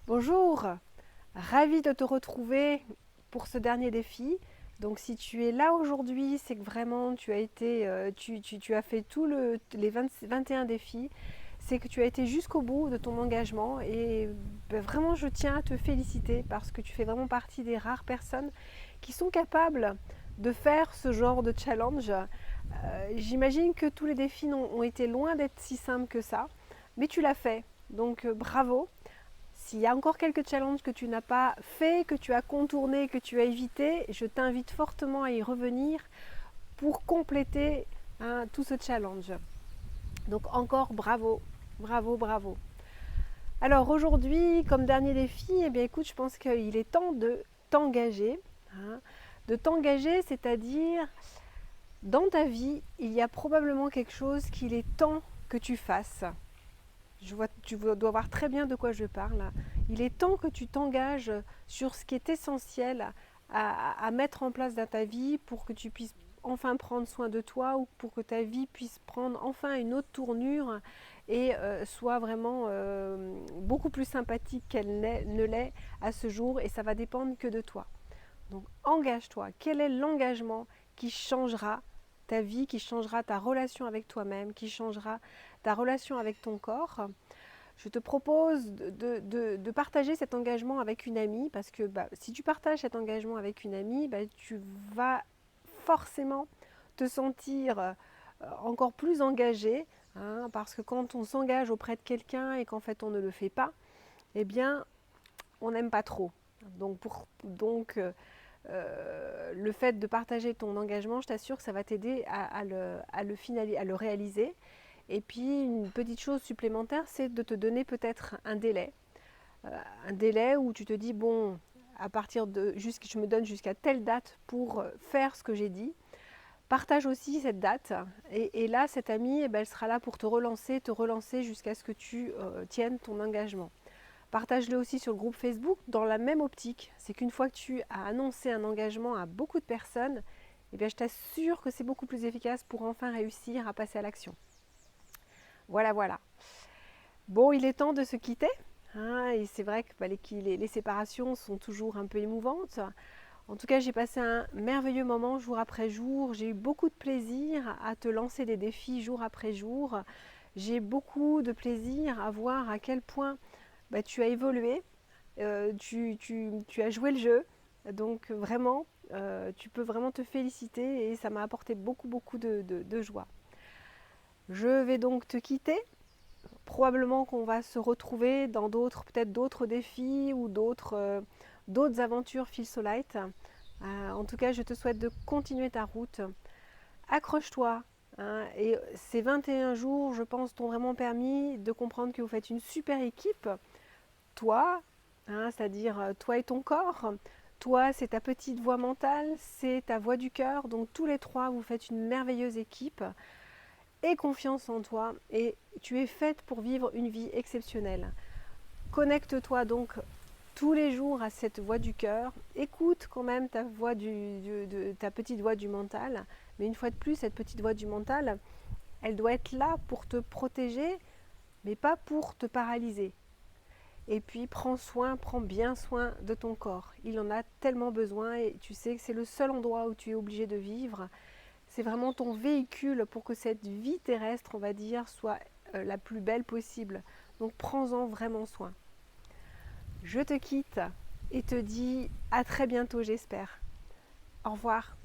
Bonjour, ravie de te retrouver pour ce dernier défi. Donc si tu es là aujourd'hui, c'est que vraiment tu as fait les 21 défis, c'est que tu as été jusqu'au bout de ton engagement et vraiment je tiens à te féliciter parce que tu fais vraiment partie des rares personnes qui sont capables de faire ce genre de challenge. J'imagine que tous les défis ont été loin d'être si simples que ça, mais tu l'as fait. Donc bravo. S'il y a encore quelques challenges que tu n'as pas fait, que tu as contourné, que tu as évité, je t'invite fortement à y revenir pour compléter tout ce challenge. Donc encore bravo, bravo, bravo. Alors aujourd'hui, comme dernier défi, eh bien écoute, je pense qu'il est temps de t'engager. De t'engager, c'est-à-dire dans ta vie, il y a probablement quelque chose qu'il est temps que tu fasses. Tu dois voir très bien de quoi je parle. Il est temps que tu t'engages sur ce qui est essentiel à mettre en place dans ta vie pour que tu puisses enfin prendre soin de toi ou pour que ta vie puisse prendre enfin une autre tournure et soit vraiment beaucoup plus sympathique qu'elle ne l'est à ce jour et ça va dépendre que de toi. Donc engage-toi. Quel est l'engagement qui changera ta vie, qui changera ta relation avec toi-même, qui changera ta relation avec ton corps? Je te propose de partager cet engagement avec une amie parce que si tu partages cet engagement avec une amie, tu vas forcément te sentir encore plus engagé, parce que quand on s'engage auprès de quelqu'un et qu'en fait on ne le fait pas, eh bien on n'aime pas trop. Donc, le fait de partager ton engagement, je t'assure que ça va t'aider à le réaliser. Et puis une petite chose supplémentaire, c'est de te donner peut-être un délai où tu te dis bon, à partir de je me donne jusqu'à telle date pour faire ce que j'ai dit. Partage aussi cette date et là cette amie elle sera là pour te relancer jusqu'à ce que tu tiennes ton engagement. Partage-le aussi sur le groupe Facebook dans la même optique. C'est qu'une fois que tu as annoncé un engagement à beaucoup de personnes, je t'assure que c'est beaucoup plus efficace pour enfin réussir à passer à l'action. Voilà, voilà. Bon, il est temps de se quitter. Et c'est vrai que les séparations sont toujours un peu émouvantes. En tout cas, j'ai passé un merveilleux moment jour après jour. J'ai eu beaucoup de plaisir à te lancer des défis jour après jour. J'ai beaucoup de plaisir à voir à quel point tu as évolué, tu as joué le jeu. Donc vraiment, tu peux vraiment te féliciter et ça m'a apporté beaucoup, beaucoup de joie. Je vais donc te quitter. Probablement qu'on va se retrouver dans peut-être d'autres défis ou d'autres aventures Feel So Light. En tout cas, je te souhaite de continuer ta route. Accroche-toi. Et ces 21 jours, je pense, t'ont vraiment permis de comprendre que vous faites une super équipe. Toi, c'est-à-dire toi et ton corps. Toi, c'est ta petite voix mentale, c'est ta voix du cœur. Donc tous les trois, vous faites une merveilleuse équipe. Aie confiance en toi et tu es faite pour vivre une vie exceptionnelle. Connecte-toi donc tous les jours à cette voix du cœur. Écoute quand même ta petite voix du mental. Mais une fois de plus, cette petite voix du mental, elle doit être là pour te protéger, mais pas pour te paralyser. Et puis prends bien soin de ton corps. Il en a tellement besoin et tu sais que c'est le seul endroit où tu es obligé de vivre. C'est vraiment ton véhicule pour que cette vie terrestre, on va dire, soit la plus belle possible. Donc prends-en vraiment soin. Je te quitte et te dis à très bientôt, j'espère. Au revoir.